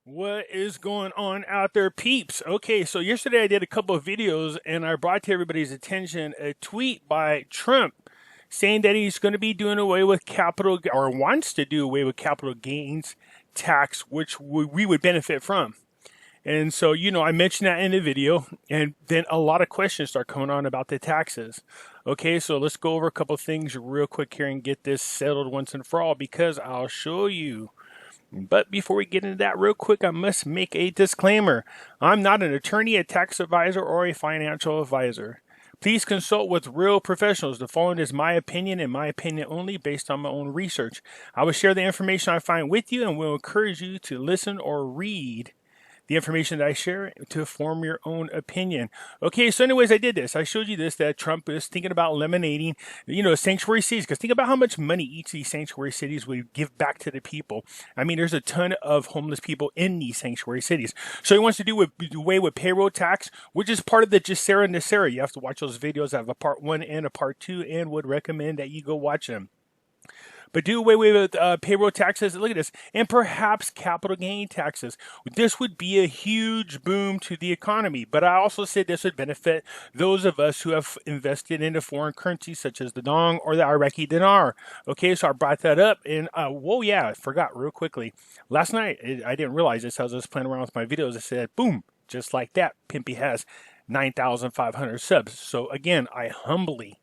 What is going on out there, peeps? Okay, so yesterday I did a couple of videos and I brought to everybody's attention a tweet by Trump saying that he's going to be doing away with capital, or wants to do away with capital gains tax, which we would benefit from. And so, I mentioned that in the video, and then a lot of questions start coming on about the taxes. Okay, so let's go over a couple of things real quick here and get this settled once and for all, because I'll show you. But before we get into that real quick, I must make a disclaimer. I'm not an attorney, a tax advisor, or a financial advisor. Please consult with real professionals. The following is my opinion and my opinion only based on my own research. I will share the information I find with you and will encourage you to listen or read the information that I share to form your own opinion. Okay, so anyways, I did this. I showed you this, that Trump is thinking about eliminating, sanctuary cities. Because think about how much money each of these sanctuary cities would give back to the people. I mean, there's a ton of homeless people in these sanctuary cities. So he wants to do away with payroll tax, which is part of the Jacera Nacera. You have to watch those videos. I have a part 1 and a part 2 and would recommend that you go watch them. But do away with payroll taxes. Look at this. And perhaps capital gain taxes. This would be a huge boom to the economy. But I also said this would benefit those of us who have invested into foreign currencies such as the dong or the Iraqi dinar. Okay, so I brought that up. And, I forgot real quickly. Last night, I didn't realize this as I was playing around with my videos. I said, boom, just like that, Pimpy has 9,500 subs. So again, I humbly,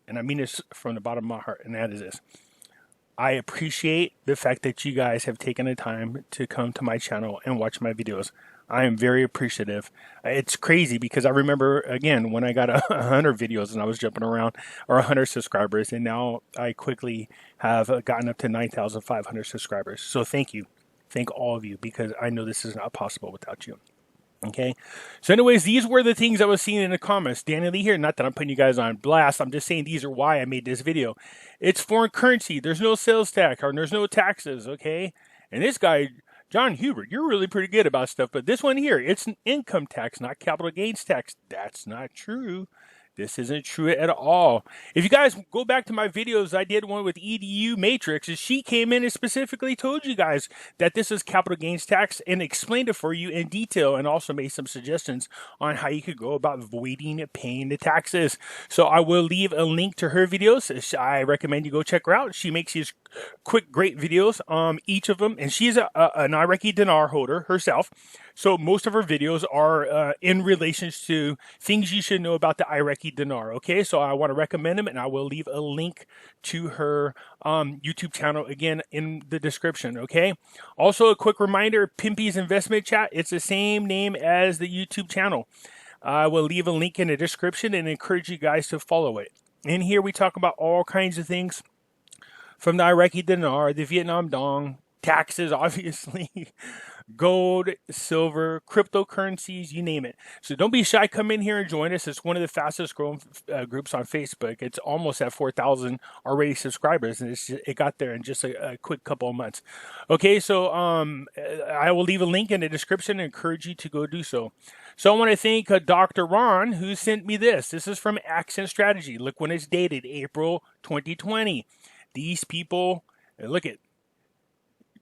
and I mean this from the bottom of my heart, and that is this. I appreciate the fact that you guys have taken the time to come to my channel and watch my videos. I am very appreciative. It's crazy because I remember, again, when I got 100 videos and I was jumping around, or 100 subscribers, and now I quickly have gotten up to 9,500 subscribers. So thank you. Thank all of you, because I know this is not possible without you. Okay, so anyways, these were the things I was seeing in the comments. Danny Lee here, not that I'm putting you guys on blast. I'm just saying these are why I made this video. It's foreign currency. There's no sales tax, or there's no taxes, okay? And this guy, John Hubert, you're really pretty good about stuff. But this one here, it's an income tax, not capital gains tax. That's not true. This isn't true at all. If you guys go back to my videos, I did one with EDU Matrix, and she came in and specifically told you guys that this is capital gains tax and explained it for you in detail, and also made some suggestions on how you could go about avoiding paying the taxes. So I will leave a link to her videos. I recommend you go check her out. She makes these quick, great videos, each of them, and she's an Iraqi dinar holder herself. So most of her videos are in relation to things you should know about the Iraqi dinar. Okay, so I want to recommend them, and I will leave a link to her YouTube channel again in the description. Okay. Also, a quick reminder: Pimpy's Investment Chat. It's the same name as the YouTube channel. I will leave a link in the description and encourage you guys to follow it. In here, we talk about all kinds of things, from the Iraqi dinar, the Vietnam dong, taxes, obviously, gold, silver, cryptocurrencies, you name it. So don't be shy. Come in here and join us. It's one of the fastest growing groups on Facebook. It's almost at 4,000 already subscribers, and it got there in just a quick couple of months. Okay, so I will leave a link in the description and encourage you to go do so. So I want to thank Dr. Ron, who sent me this. This is from Accent Strategy. Look when it's dated, April 2020. These people, look at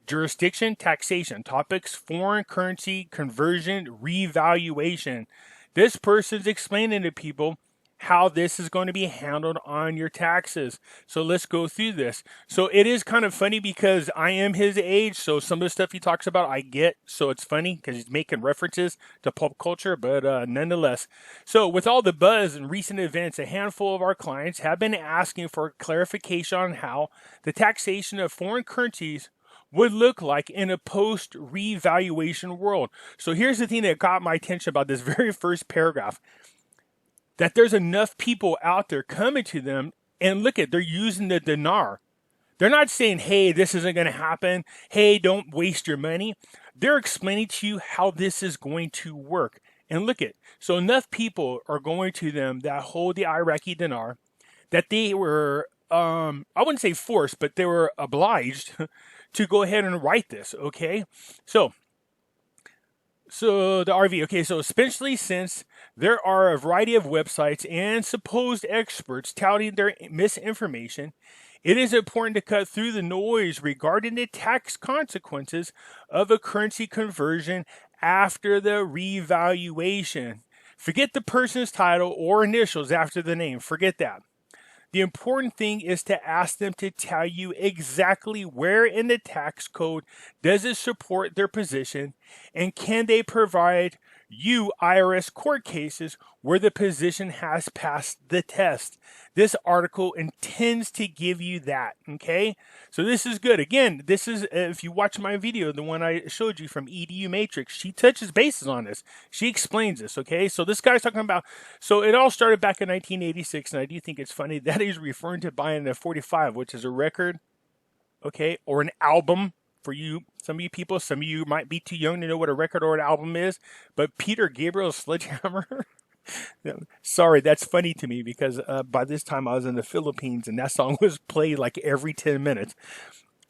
jurisdiction, taxation, topics, foreign currency, conversion, revaluation. This person's explaining to people how this is going to be handled on your taxes. So let's go through this. So it is kind of funny because I am his age, so some of the stuff he talks about I get, so it's funny because he's making references to pop culture, but nonetheless. So with all the buzz and recent events, a handful of our clients have been asking for clarification on how the taxation of foreign currencies would look like in a post-revaluation world. So here's the thing that got my attention about this very first paragraph: that there's enough people out there coming to them, and look at, they're using the dinar. They're not saying, hey, this isn't going to happen. Hey, don't waste your money. They're explaining to you how this is going to work. And look at, so enough people are going to them that hold the Iraqi dinar that they were, I wouldn't say forced, but they were obliged to go ahead and write this. Okay. So the RV, okay, so especially since there are a variety of websites and supposed experts touting their misinformation, It is important to cut through the noise regarding the tax consequences of a currency conversion after the revaluation. Forget the person's title or initials after the name. Forget that. The important thing is to ask them to tell you exactly where in the tax code does it support their position, and can they provide you IRS court cases where the position has passed the test. This article intends to give you that, okay? So this is good. Again, this is, if you watch my video, the one I showed you from EDU Matrix, she touches bases on this. She explains this, okay? So this guy's talking about, so it all started back in 1986, and I do think it's funny that he's referring to buying a 45, which is a record, okay, or an album. For you, some of you people, some of you might be too young to know what a record or an album is, but Peter Gabriel's Sledgehammer, sorry, that's funny to me because by this time I was in the Philippines and that song was played like every 10 minutes.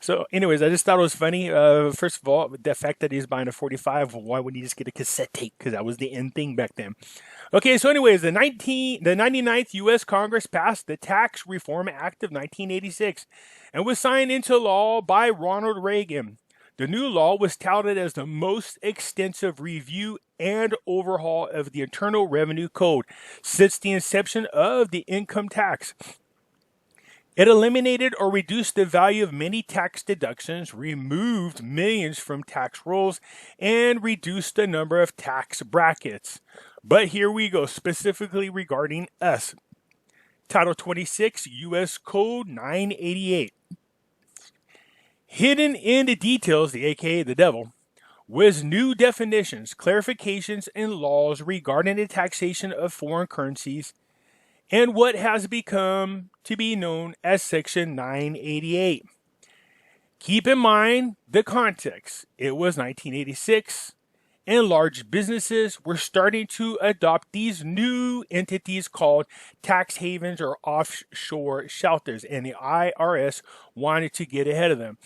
So anyways, I just thought it was funny. First of all, the fact that he's buying a 45, why wouldn't he just get a cassette tape? Because that was the end thing back then. Okay, so anyways, the 99th U.S. Congress passed the Tax Reform Act of 1986 and was signed into law by Ronald Reagan. The new law was touted as the most extensive review and overhaul of the Internal Revenue Code since the inception of the income tax. It eliminated or reduced the value of many tax deductions, removed millions from tax rolls, and reduced the number of tax brackets. But here we go, specifically regarding us. Title 26, U.S. Code 988. Hidden in the details, the aka the devil, was new definitions, clarifications, and laws regarding the taxation of foreign currencies and what has become to be known as Section 988. Keep in mind the context. It was 1986, and large businesses were starting to adopt these new entities called tax havens or offshore shelters, and the IRS wanted to get ahead of them.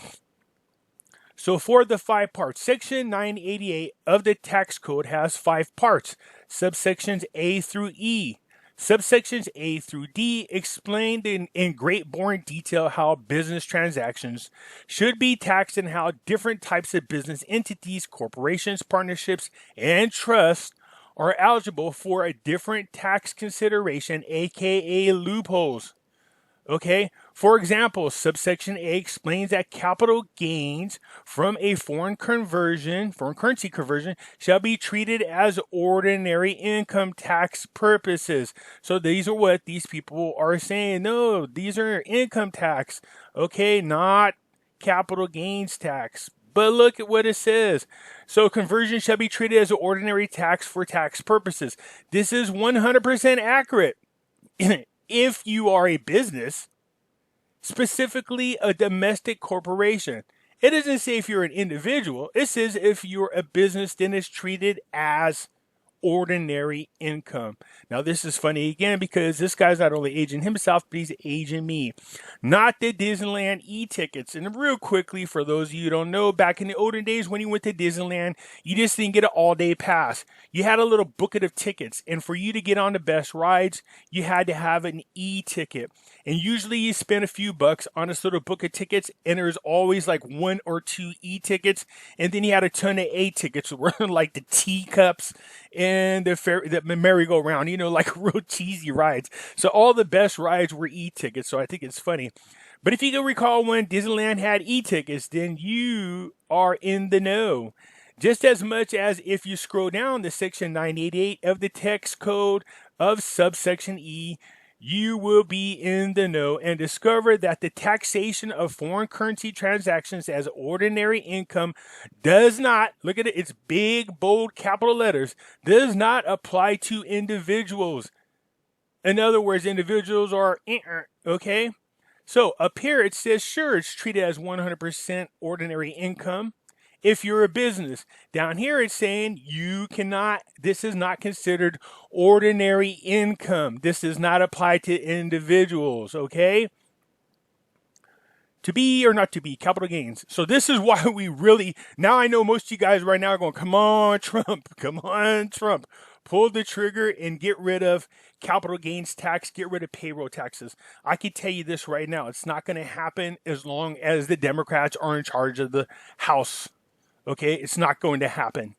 So for the 5 parts, Section 988 of the tax code has 5 parts, subsections A through E. Subsections A through D explained in great boring detail how business transactions should be taxed and how different types of business entities, corporations, partnerships, and trusts are eligible for a different tax consideration, aka loopholes. Okay, for example, subsection A explains that capital gains from a foreign currency conversion, shall be treated as ordinary income tax purposes. So these are what these people are saying. No, these are income tax. Okay, not capital gains tax. But look at what it says. So conversion shall be treated as ordinary tax for tax purposes. This is 100% accurate. If you are a business, specifically a domestic corporation. It doesn't say if you're an individual. It says if you're a business, then it's treated as ordinary income. Now this is funny again because this guy's not only aging himself, but he's aging me. Not the Disneyland e-tickets. And real quickly, for those of you who don't know, back in the olden days when you went to Disneyland, you just didn't get an all-day pass. You had a little booklet of tickets, and for you to get on the best rides, you had to have an e-ticket. And usually you spend a few bucks on this little book of tickets, and there's always like 1 or 2 e-tickets, and then you had a ton of A-tickets, like the teacups and the merry-go-round, like real cheesy rides. So all the best rides were e-tickets, so I think it's funny. But if you can recall when Disneyland had e-tickets, then you are in the know. Just as much as if you scroll down to Section 988 of the text code of subsection E, you will be in the know and discover that the taxation of foreign currency transactions as ordinary income does not, look at it, it's big, bold, capital letters, does not apply to individuals. In other words, individuals are, okay? So up here it says, sure, it's treated as 100% ordinary income if you're a business. Down here it's saying you cannot, this is not considered ordinary income. This does not apply to individuals, okay? To be or not to be, capital gains. So this is why we really, now I know most of you guys right now are going, come on, Trump, pull the trigger and get rid of capital gains tax, get rid of payroll taxes. I can tell you this right now. It's not going to happen as long as the Democrats are in charge of the House. Okay? It's not going to happen.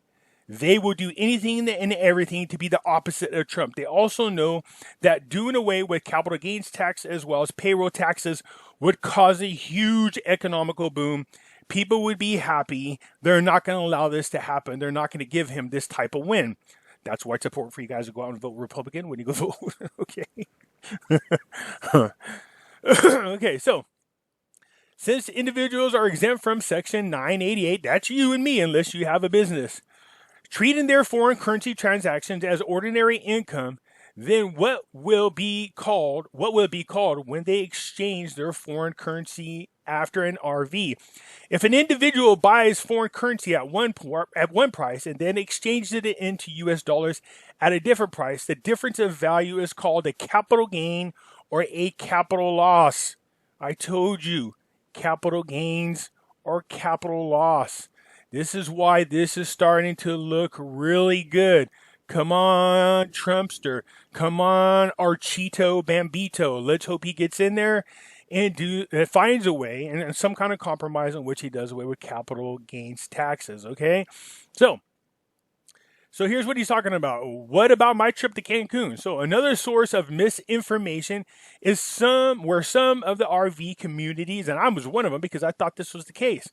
They will do anything and everything to be the opposite of Trump. They also know that doing away with capital gains tax as well as payroll taxes would cause a huge economical boom. People would be happy. They're not going to allow this to happen. They're not going to give him this type of win. That's why it's important for you guys to go out and vote Republican when you go vote. Okay. Okay, so since individuals are exempt from Section 988, that's you and me unless you have a business, treating their foreign currency transactions as ordinary income, then what will it be called when they exchange their foreign currency after an RV? If an individual buys foreign currency at one price and then exchanges it into US dollars at a different price, the difference of value is called a capital gain or a capital loss. I told you, capital gains or capital loss. This is why this is starting to look really good. Come on, Trumpster. Come on, Archito Bambito. Let's hope he gets in there and finds a way and some kind of compromise in which he does away with capital gains taxes. Okay, so here's what he's talking about. What about my trip to Cancun? So another source of misinformation is where some of the RV communities, and I was one of them because I thought this was the case,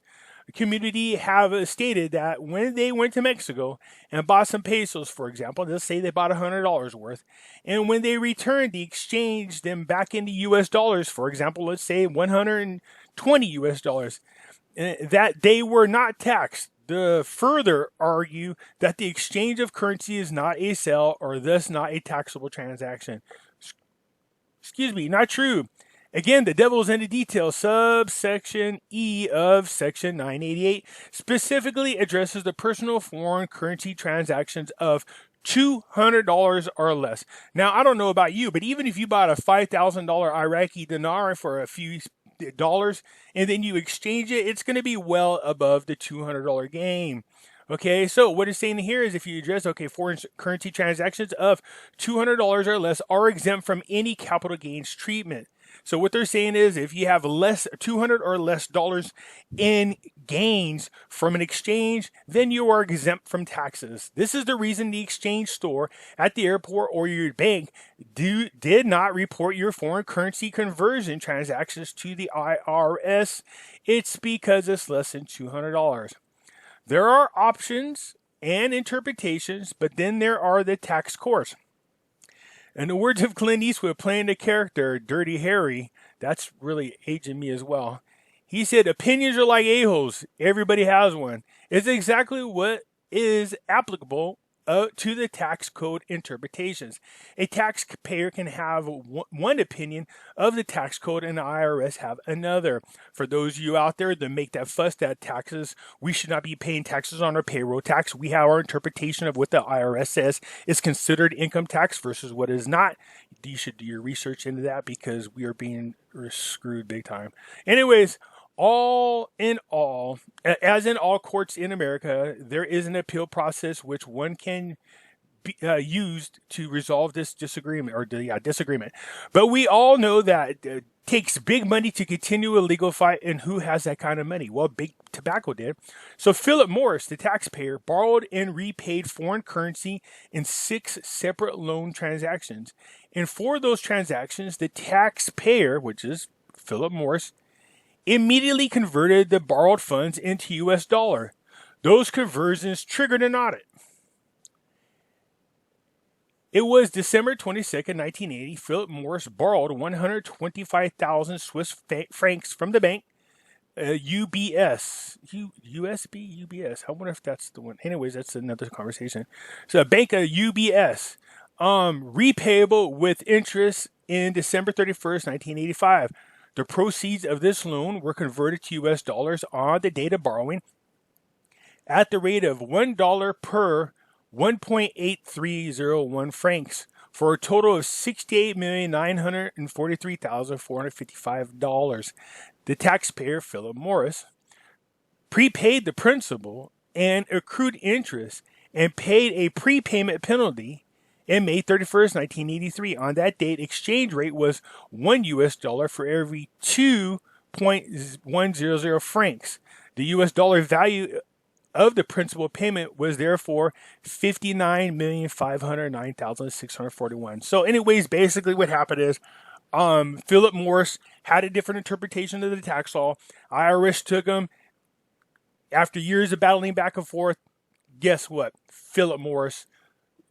the community have stated that when they went to Mexico and bought some pesos, for example, let's say they bought $100 worth, and when they returned, they exchanged them back into US dollars, for example, let's say 120 US dollars, that they were not taxed. The further argue that the exchange of currency is not a sale or thus not a taxable transaction. Excuse me, not true. Again, the devil's in the details. Subsection E of Section 988 specifically addresses the personal foreign currency transactions of $200 or less. Now, I don't know about you, but even if you bought a $5,000 Iraqi dinar for a few dollars and then you exchange it, it's going to be well above the $200 gain. Okay, so what it's saying here is if you address, foreign currency transactions of $200 or less are exempt from any capital gains treatment. So what they're saying is if you have less 200 or less dollars in gains from an exchange, then you are exempt from taxes. This is the reason the exchange store at the airport or your bank did not report your foreign currency conversion transactions to the IRS. It's because it's less than $200. There are options and interpretations, but then there are the tax courts. In the words of Clint Eastwood playing the character Dirty Harry, that's really aging me as well. He said, opinions are like a-holes. Everybody has one. It's exactly what is applicable to the tax code interpretations. A taxpayer can have one opinion of the tax code and the IRS have another. For those of you out there that make that fuss that taxes, we should not be paying taxes on our payroll tax. We have our interpretation of what the IRS says is considered income tax versus what is not. You should do your research into that because we are being screwed big time. Anyways, all in all, as in all courts in America, there is an appeal process which one can be used to resolve this disagreement. But we all know that it takes big money to continue a legal fight, and who has that kind of money? Well, Big Tobacco did. So Philip Morris, the taxpayer, borrowed and repaid foreign currency in 6 separate loan transactions. And for those transactions, the taxpayer, which is Philip Morris, immediately converted the borrowed funds into US dollar. Those conversions triggered an audit. It was December 22nd, 1980. Philip Morris borrowed 125,000 Swiss francs from the bank, UBS. UBS. I wonder if that's the one. Anyways, that's another conversation. So a bank of UBS, repayable with interest in December 31st, 1985. The proceeds of this loan were converted to US dollars on the date of borrowing at the rate of $1 per 1.8301 francs for a total of $68,943,455. The taxpayer, Philip Morris, prepaid the principal and accrued interest and paid a prepayment penalty and May 31st, 1983. On that date, exchange rate was $1 for every 2.100 francs. The US dollar value of the principal payment was therefore 59,509,641. So, anyways, basically what happened is Philip Morris had a different interpretation of the tax law. IRS took him after years of battling back and forth. Guess what? Philip Morris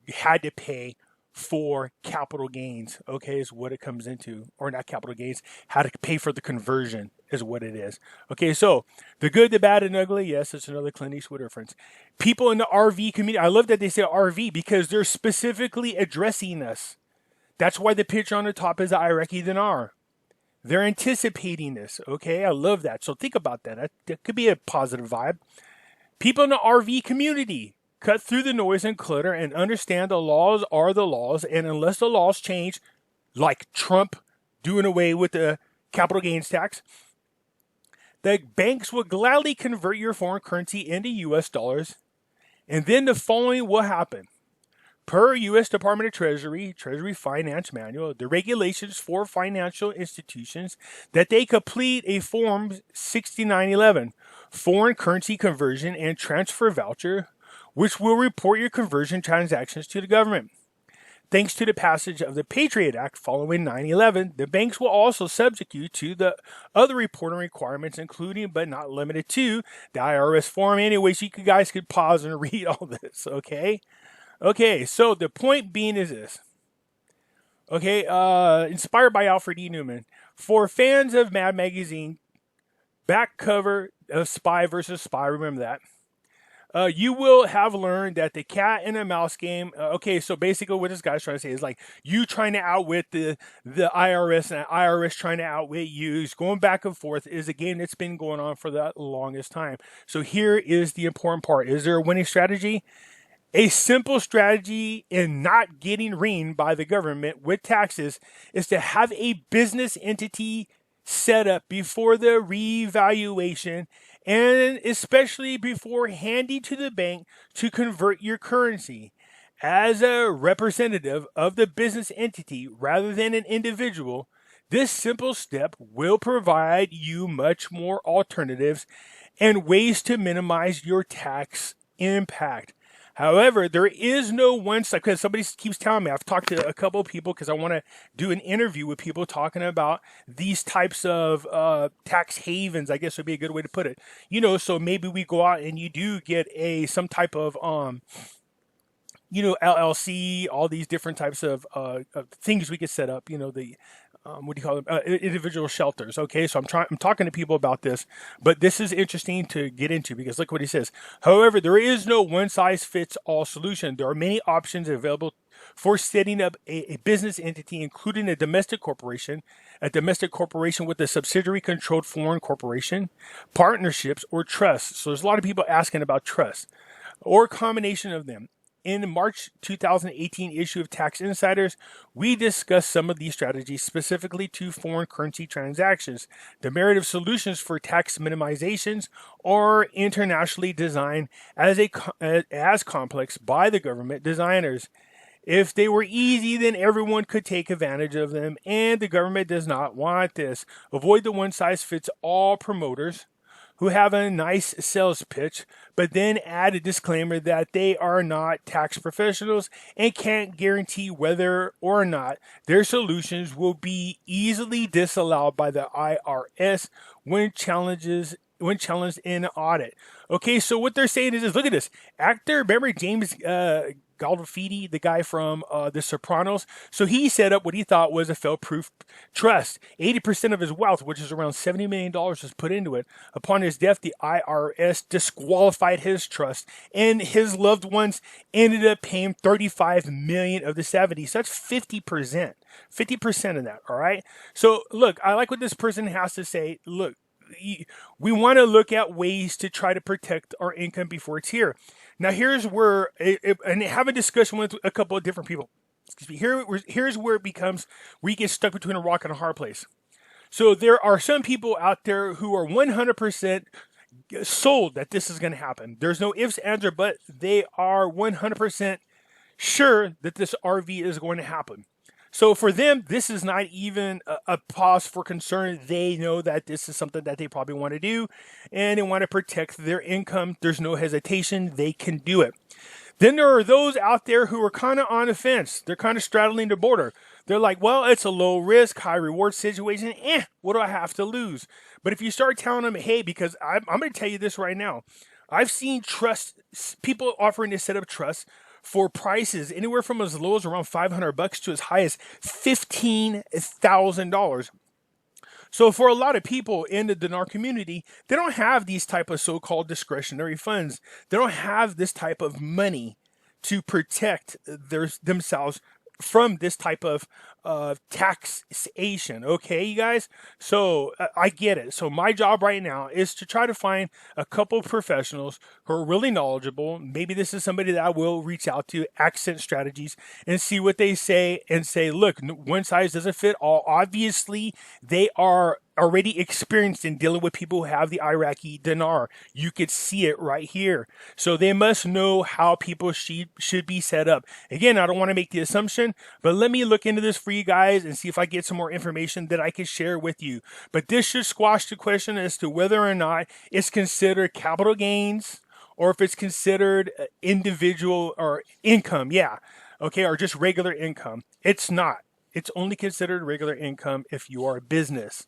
had to pay for capital gains, okay, is what it comes into. Or not capital gains, had to pay for the conversion is what it is. Okay, so the good, the bad, and ugly, yes, it's another Clint Eastwood reference. People in the RV community, I love that they say RV because they're specifically addressing us. That's why the picture on the top is the Iraqi dinar. They're anticipating this, okay? I love that. So think about that. That could be a positive vibe. People in the RV community, cut through the noise and clutter and understand the laws are the laws. And unless the laws change, like Trump doing away with the capital gains tax, the banks will gladly convert your foreign currency into US dollars. And then the following will happen. Per U.S. Department of Treasury Finance Manual, the regulations for financial institutions that they complete a Form 6911 foreign currency conversion and transfer voucher, which will report your conversion transactions to the government. Thanks to the passage of the Patriot Act following 9/11, the banks will also subject you to the other reporting requirements, including but not limited to the IRS form. Anyways, you guys could pause and read all this, okay? Okay, so the point being is this. Okay, inspired by Alfred E. Newman. For fans of Mad Magazine, back cover of Spy versus Spy, remember that. You will have learned that the cat and the mouse game. Okay, so basically what this guy's trying to say is like you trying to outwit the IRS and IRS trying to outwit you. Going back and forth is a game that's been going on for the longest time. So here is the important part. Is there a winning strategy? A simple strategy in not getting reamed by the government with taxes is to have a business entity set up before the revaluation and especially before handing to the bank to convert your currency. As a representative of the business entity rather than an individual, this simple step will provide you much more alternatives and ways to minimize your tax impact. However, there is no one side, because somebody keeps telling me, I've talked to a couple of people because I want to do an interview with people talking about these types of tax havens, I guess would be a good way to put it. You know, so maybe we go out and you do get some type of, LLC, all these different types of things we could set up, what do you call them? Individual shelters. Okay, so I'm talking to people about this, but this is interesting to get into because look what he says. However, there is no one-size-fits-all solution. There are many options available for setting up a business entity, including a domestic corporation with a subsidiary-controlled foreign corporation, partnerships, or trusts. So there's a lot of people asking about trusts or a combination of them. In the March 2018 issue of Tax Insiders, we discussed some of these strategies specifically to foreign currency transactions. The merit of solutions for tax minimizations are internationally designed as complex by the government designers. If they were easy, then everyone could take advantage of them, and the government does not want this. Avoid the one-size-fits-all promoters who have a nice sales pitch, but then add a disclaimer that they are not tax professionals and can't guarantee whether or not their solutions will be easily disallowed by the IRS when challenged in an audit. Okay, so what they're saying is look at this. Actor, remember James Gandolfini, the guy from The Sopranos? So he set up what he thought was a fail-proof trust. 80% of his wealth, which is around $70 million, was put into it. Upon his death, the IRS disqualified his trust, and his loved ones ended up paying $35 million of the 70. So that's 50%. 50% of that, all right? So look, I like what this person has to say. Look, we want to look at ways to try to protect our income before it's here. Now, here's where, and have a discussion with a couple of different people. Excuse me. Here's where it becomes, where you get stuck between a rock and a hard place. So there are some people out there who are 100% sold that this is going to happen. There's no ifs, ands, or buts. They are 100% sure that this RV is going to happen. So for them, this is not even a pause for concern. They know that this is something that they probably want to do and they want to protect their income. There's no hesitation. They can do it. Then there are those out there who are kind of on the fence. They're kind of straddling the border. They're like, well, it's a low risk, high reward situation. What do I have to lose? But if you start telling them, hey, because I'm going to tell you this right now. I've seen people offering to set up trusts for prices anywhere from as low as around $500 to as high as $15,000. So for a lot of people in the dinar community, they don't have these type of so-called discretionary funds. They don't have this type of money to protect themselves from this type of taxation. Okay, you guys? So I get it. So my job right now is to try to find a couple of professionals who are really knowledgeable. Maybe this is somebody that I will reach out to, Accent Strategies, and see what they say and say, look, one size doesn't fit all. Obviously, they are already experienced in dealing with people who have the Iraqi dinar. You could see it right here. So they must know how people should be set up. Again, I don't want to make the assumption, but let me look into this for you guys and see if I get some more information that I can share with you. But this should squash the question as to whether or not it's considered capital gains or if it's considered individual or income. Yeah. Okay. Or just regular income. It's not. It's only considered regular income if you are a business.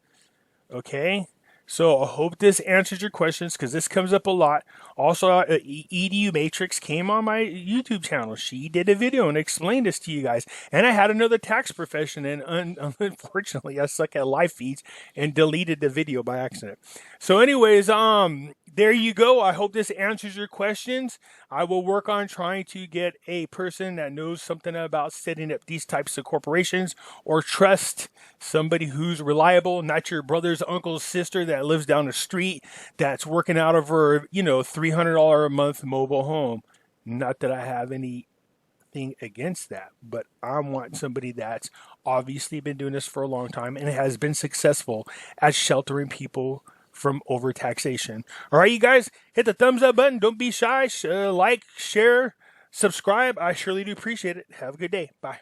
Okay, so I hope this answers your questions because this comes up a lot. Also, EDU Matrix came on my YouTube channel. She did a video and explained this to you guys. And I had another tax profession, and unfortunately, I suck at live feeds and deleted the video by accident. So, anyways, there you go. I hope this answers your questions. I will work on trying to get a person that knows something about setting up these types of corporations or trust somebody who's reliable, not your brother's uncle's sister that lives down the street that's working out of her, $300 a month mobile home. Not that I have anything against that, but I want somebody that's obviously been doing this for a long time and has been successful at sheltering people from overtaxation. All right, you guys, hit the thumbs up button. Don't be shy. Like, share, subscribe. I surely do appreciate it. Have a good day. Bye.